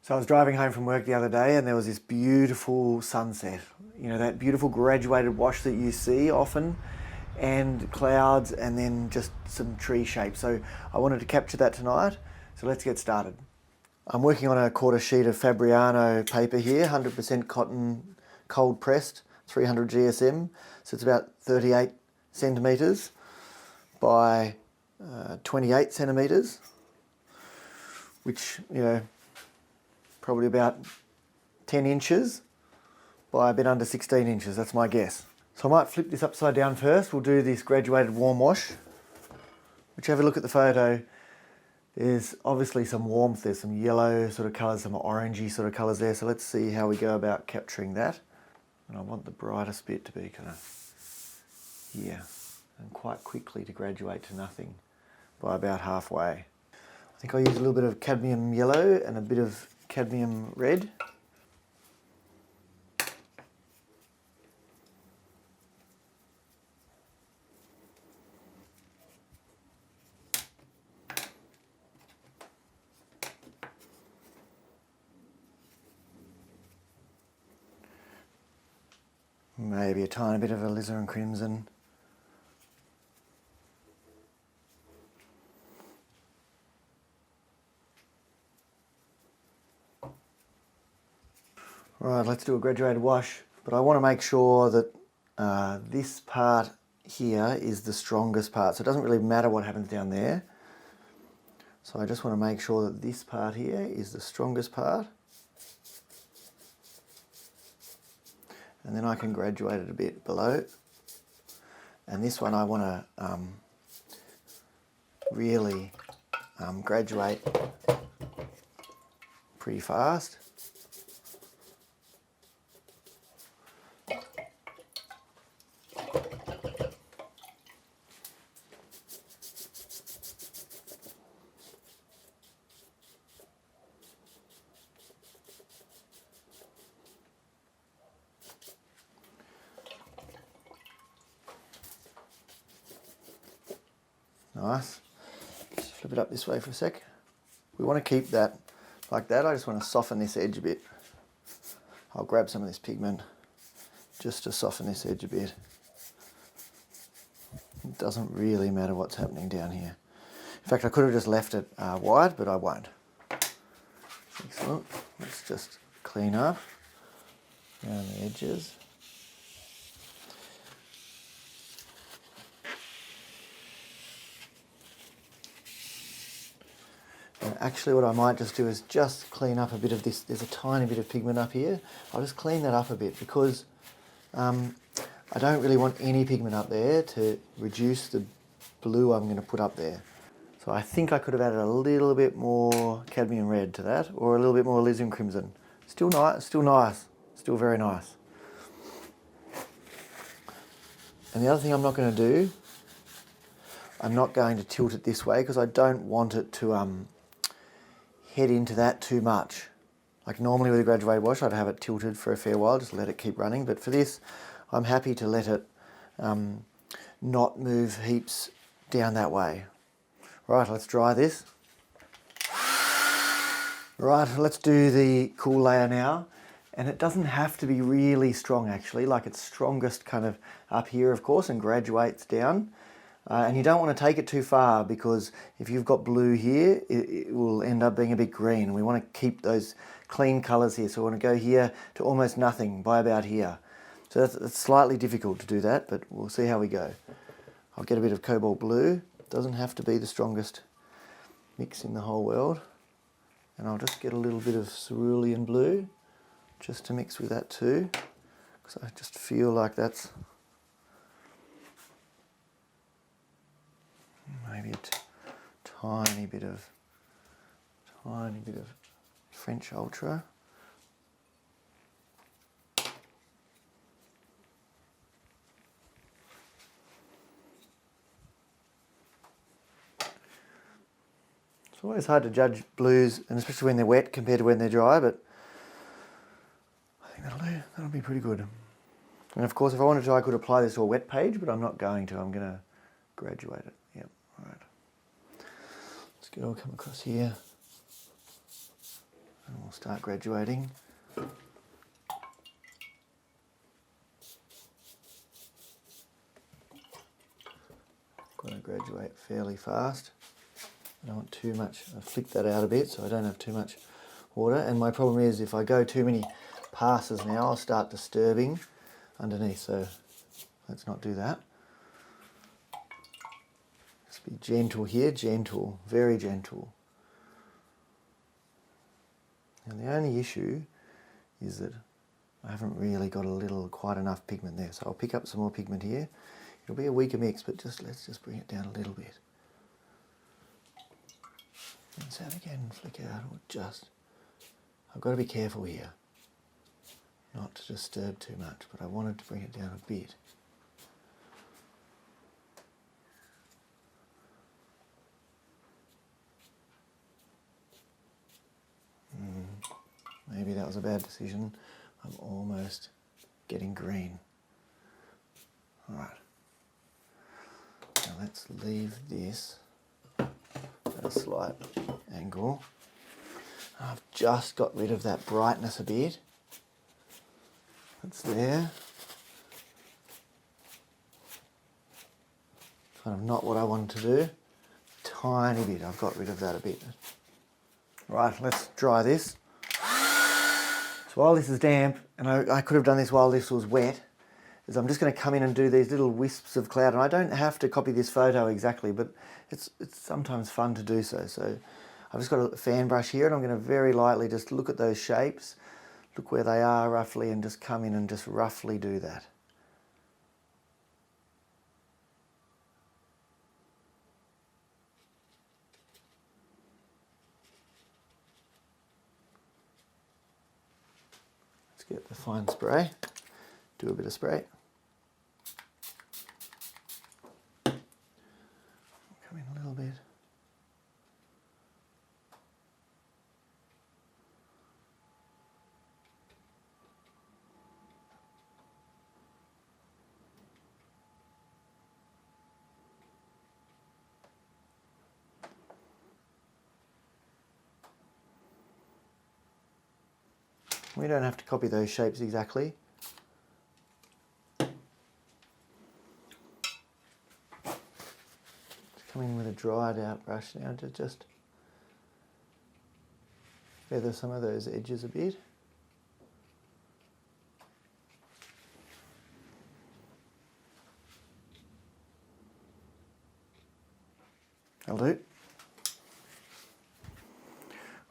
So I was driving home from work the other day and there was this beautiful sunset. You know, that beautiful graduated wash that you see often, and clouds and then just some tree shape. So I wanted to capture that tonight. So let's get started. I'm working on a quarter sheet of Fabriano paper here, 100% cotton, cold pressed, 300 GSM. So it's about 38 centimetres by 28 centimetres, which, you know, probably about 10 inches by a bit under 16 inches, that's my guess. So I might flip this upside down first. We'll do this graduated warm wash. Which, have a look at the photo, there's obviously some warmth, there's some yellow sort of colours, some orangey sort of colours there. So let's see how we go about capturing that. And I want the brightest bit to be kind of here, and quite quickly to graduate to nothing by about halfway. I think I'll use a little bit of Cadmium Yellow and a bit of Cadmium Red. Maybe a tiny bit of Alizarin Crimson. Right, let's do a graduated wash, but I want to make sure that this part here is the strongest part, so it doesn't really matter what happens down there. So I just want to make sure that this part here is the strongest part, and then I can graduate it a bit below. And this one I want to really graduate pretty fast. Nice. Just flip it up this way for a sec. We want to keep that like that. I just want to soften this edge a bit. I'll grab some of this pigment just to soften this edge a bit. It doesn't really matter what's happening down here. In fact, I could have just left it wide, but I won't. Excellent. Let's just clean up around the edges. And actually what I might just do is just clean up a bit of this. There's a tiny bit of pigment up here. I'll just clean that up a bit because I don't really want any pigment up there to reduce the blue I'm going to put up there. So I think I could have added a little bit more Cadmium Red to that, or a little bit more Alizarin Crimson. Still nice, still very nice. And the other thing I'm not going to do, I'm not going to tilt it this way because I don't want it to head into that too much. Like normally with a graduated wash I'd have it tilted for a fair while, just let it keep running, but for this I'm happy to let it not move heaps down that way. Right, let's dry this. Right, let's do the cool layer now. And it doesn't have to be really strong actually, like it's strongest kind of up here of course and graduates down. And you don't want to take it too far because if you've got blue here, it will end up being a bit green. We want to keep those clean colours here. So we want to go here to almost nothing by about here. So that's slightly difficult to do that, but we'll see how we go. I'll get a bit of Cobalt Blue. Doesn't have to be the strongest mix in the whole world. And I'll just get a little bit of Cerulean Blue just to mix with that too, because I just feel like that's maybe a tiny bit of French Ultra. It's always hard to judge blues, and especially when they're wet compared to when they're dry, but I think that'll do. That'll be pretty good. And of course, if I wanted to, I could apply this to a wet page, but I'm not going to. I'm going to graduate it. Yep, all right. Let's go come across here. And we'll start graduating. Got to graduate fairly fast. I don't want too much. I flick that out a bit so I don't have too much water. And my problem is if I go too many passes now, I'll start disturbing underneath. So let's not do that. Just be gentle here, gentle, very gentle. And the only issue is that I haven't really got quite enough pigment there. So I'll pick up some more pigment here. It'll be a weaker mix, but let's just bring it down a little bit. Rinse out again, flick out, or just. I've got to be careful here, not to disturb too much, but I wanted to bring it down a bit. Maybe that was a bad decision. I'm almost getting green. All right. Now let's leave this at a slight angle. I've just got rid of that brightness a bit. It's there. Kind of not what I wanted to do. Tiny bit, I've got rid of that a bit. Right, let's dry this. So while this is damp, and I could have done this while this was wet, is I'm just going to come in and do these little wisps of cloud. And I don't have to copy this photo exactly, but it's sometimes fun to do so. So I've just got a fan brush here, and I'm going to very lightly just look at those shapes, look where they are roughly, and just come in and just roughly do that. Let's get the fine spray, do a bit of spray. Come in a little bit. We don't have to copy those shapes exactly. Come in with a dried out brush now to just feather some of those edges a bit. That'll do.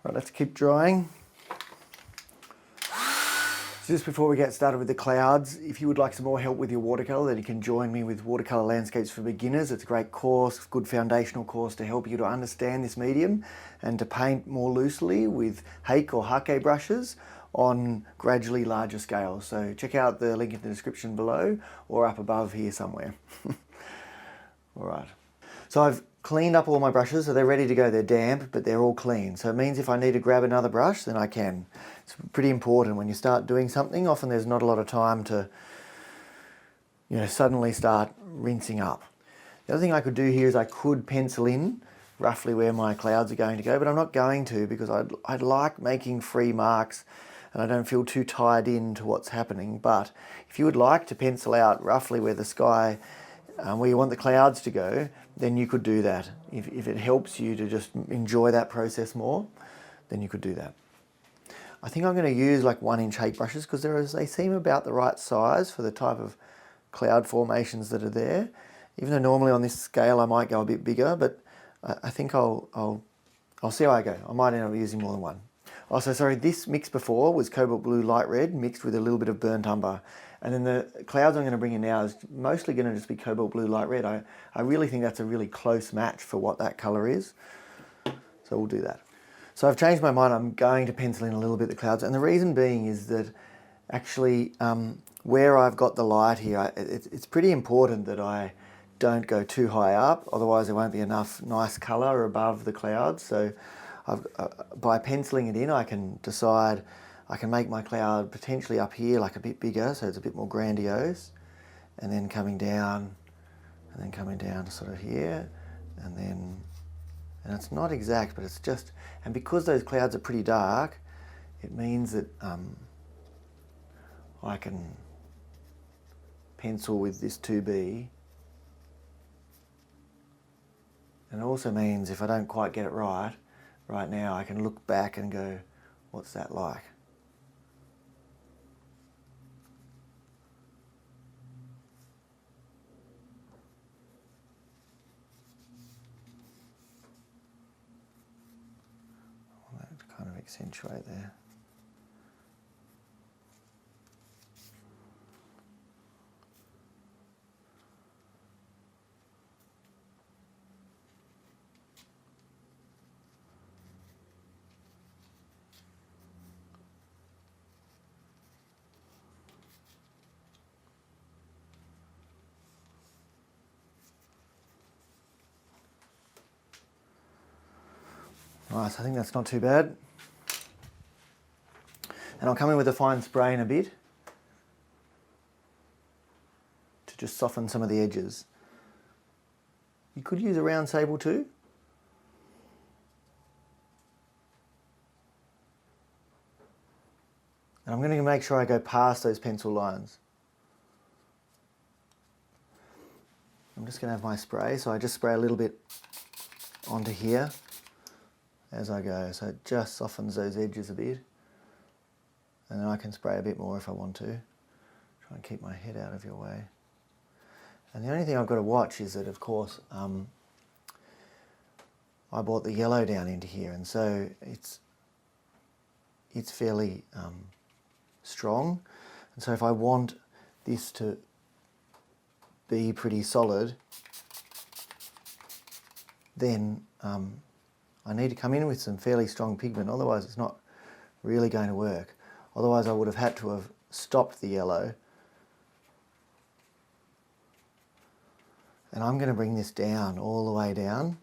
Right, let's keep drying. Just before we get started with the clouds, if you would like some more help with your watercolour, then you can join me with Watercolour Landscapes for Beginners. It's a great course, good foundational course to help you to understand this medium and to paint more loosely with Hake or Hake brushes on gradually larger scales. So check out the link in the description below or up above here somewhere. All right. So I've cleaned up all my brushes, so they're ready to go. They're damp, but they're all clean. So it means if I need to grab another brush, then I can. It's pretty important when you start doing something. Often there's not a lot of time to, suddenly start rinsing up. The other thing I could do here is I could pencil in roughly where my clouds are going to go, but I'm not going to because I'd like making free marks and I don't feel too tied into what's happening. But if you would like to pencil out roughly where the sky, where you want the clouds to go, then you could do that. If it helps you to just enjoy that process more, then you could do that. I think I'm going to use like 1-inch Hake brushes because they seem about the right size for the type of cloud formations that are there. Even though normally on this scale I might go a bit bigger, but I think I'll see how I go. I might end up using more than one. Also, sorry, this mix before was Cobalt Blue Light Red mixed with a little bit of burnt umber. And then the clouds I'm going to bring in now is mostly going to just be Cobalt Blue Light Red. I really think that's a really close match for what that colour is. So we'll do that. So I've changed my mind. I'm going to pencil in a little bit the clouds. And the reason being is that actually where I've got the light here, it's pretty important that I don't go too high up. Otherwise there won't be enough nice colour above the clouds. So by penciling it in, I can decide I can make my cloud potentially up here like a bit bigger, so it's a bit more grandiose, and then coming down to sort of here, and it's not exact, but it's just, and because those clouds are pretty dark, it means that I can pencil with this 2B, and it also means if I don't quite get it right now, I can look back and go, what's that like? To kind of accentuate there. Nice, I think that's not too bad. And I'll come in with a fine spray in a bit to just soften some of the edges. You could use a round sable too. And I'm going to make sure I go past those pencil lines. I'm just going to have my spray, so I just spray a little bit onto here as I go, so it just softens those edges a bit. And then I can spray a bit more if I want to. Try and keep my head out of your way. And the only thing I've got to watch is that, of course, I brought the yellow down into here, and so it's fairly strong. And so if I want this to be pretty solid, then I need to come in with some fairly strong pigment, otherwise it's not really going to work. Otherwise I would have had to have stopped the yellow. And I'm going to bring this down, all the way down,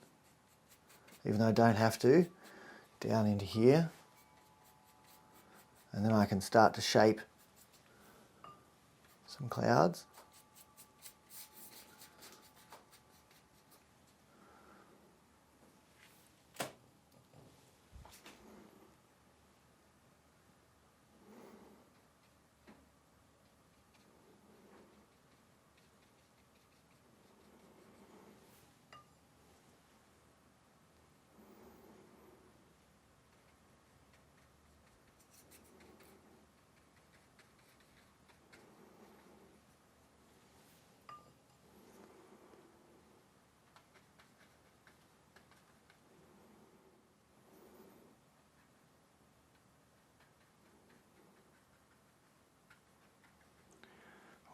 even though I don't have to, down into here. And then I can start to shape some clouds.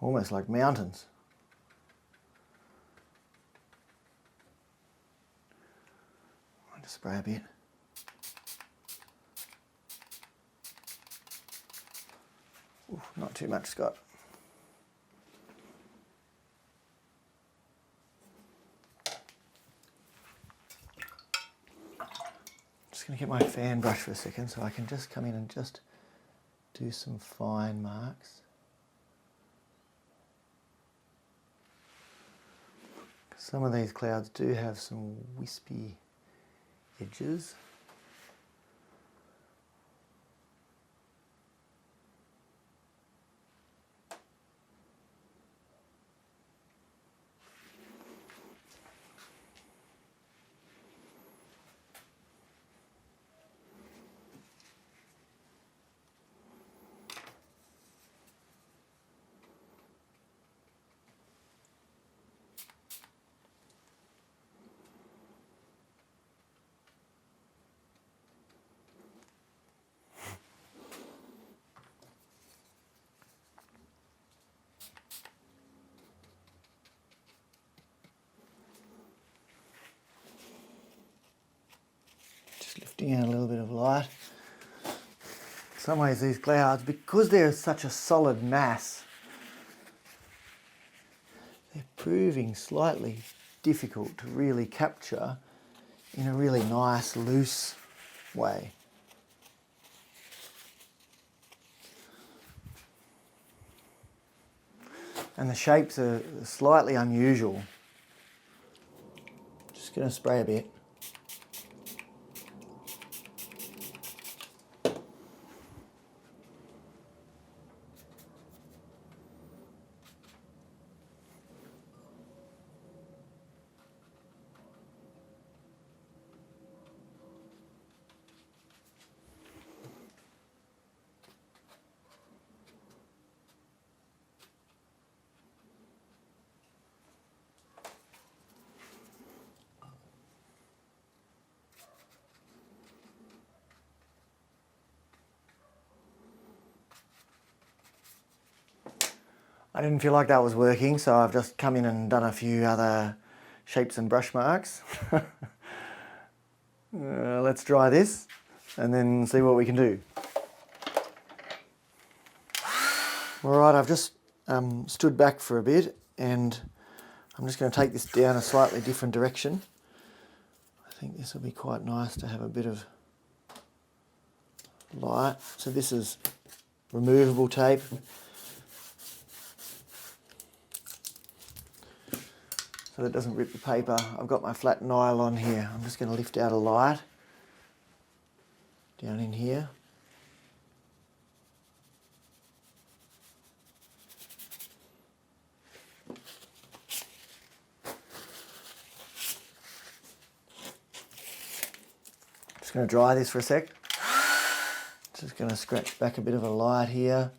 Almost like mountains. I'll just spray a bit. Ooh, not too much, Scott. Just going to get my fan brush for a second so I can just come in and just do some fine marks. Some of these clouds do have some wispy edges. Lifting in a little bit of light. In some ways these clouds, because they're such a solid mass, they're proving slightly difficult to really capture in a really nice, loose way. And the shapes are slightly unusual. Just going to spray a bit. I didn't feel like that was working, so I've just come in and done a few other shapes and brush marks. Let's dry this and then see what we can do. Alright, I've just stood back for a bit and I'm just going to take this down a slightly different direction. I think this will be quite nice to have a bit of light. So this is removable tape. So that it doesn't rip the paper. I've got my flat nylon here. I'm just going to lift out a light down in here. Just going to dry this for a sec. Just going to scratch back a bit of a light here.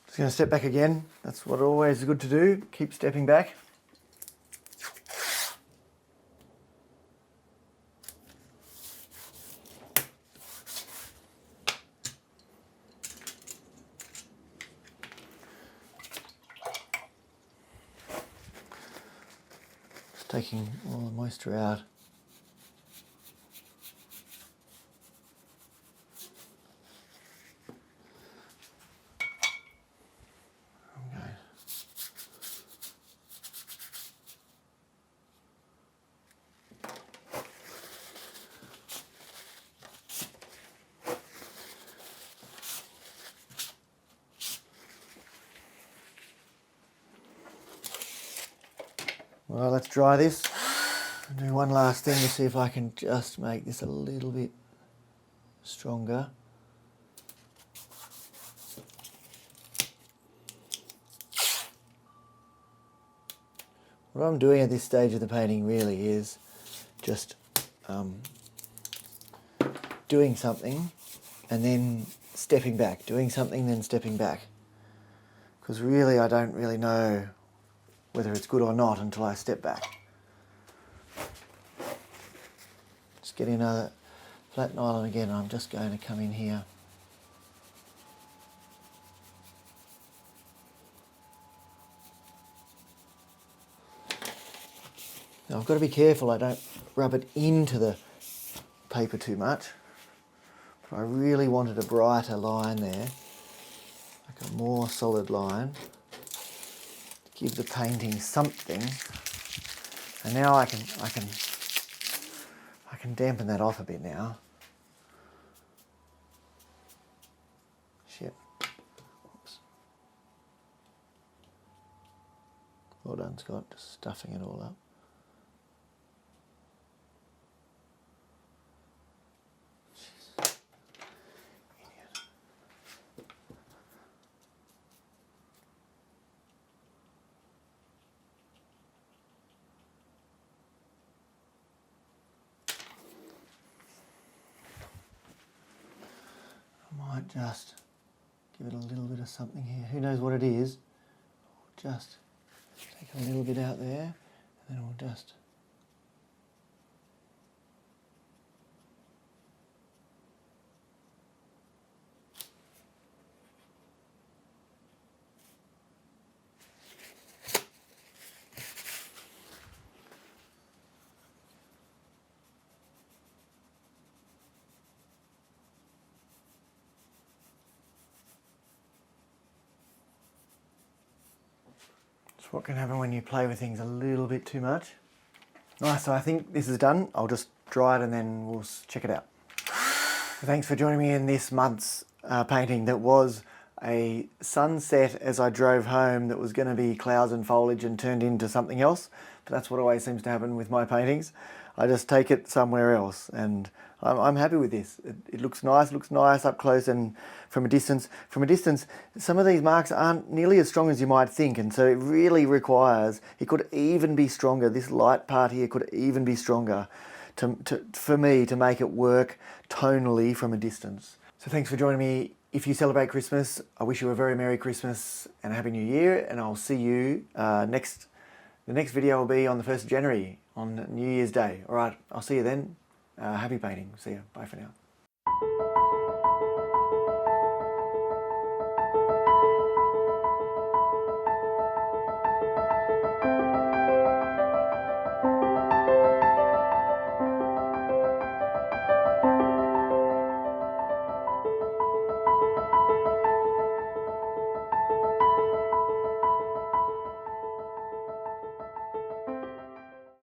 Just going to step back again. That's what always is good to do. Keep stepping back. Just taking all the moisture out. Well, let's dry this and do one last thing to see if I can just make this a little bit stronger. What I'm doing at this stage of the painting really is just doing something and then stepping back, doing something then stepping back. Because really I don't really know whether it's good or not until I step back. Just get another flat nylon again. I'm just going to come in here. Now I've got to be careful I don't rub it into the paper too much. But I really wanted a brighter line there, like a more solid line. Give the painting something, and now I can dampen that off a bit now. Shit. Oops. Well done, Scott, just stuffing it all up. Might just give it a little bit of something here. Who knows what it is? We'll just take a little bit out there, and then we'll just what can happen when you play with things a little bit too much. Nice, so I think this is done. I'll just dry it and then we'll check it out. Thanks for joining me in this month's painting that was a sunset as I drove home that was going to be clouds and foliage and turned into something else. But that's what always seems to happen with my paintings. I just take it somewhere else, and I'm happy with this. It looks nice up close and from a distance. From a distance, some of these marks aren't nearly as strong as you might think, and so it really requires, it could even be stronger. This light part here could even be stronger for me to make it work tonally from a distance. So thanks for joining me. If you celebrate Christmas, I wish you a very Merry Christmas and a Happy New Year, and I'll see you the next video will be on the 1st of January on New Year's Day. All right, I'll see you then. Happy painting. See ya. Bye for now.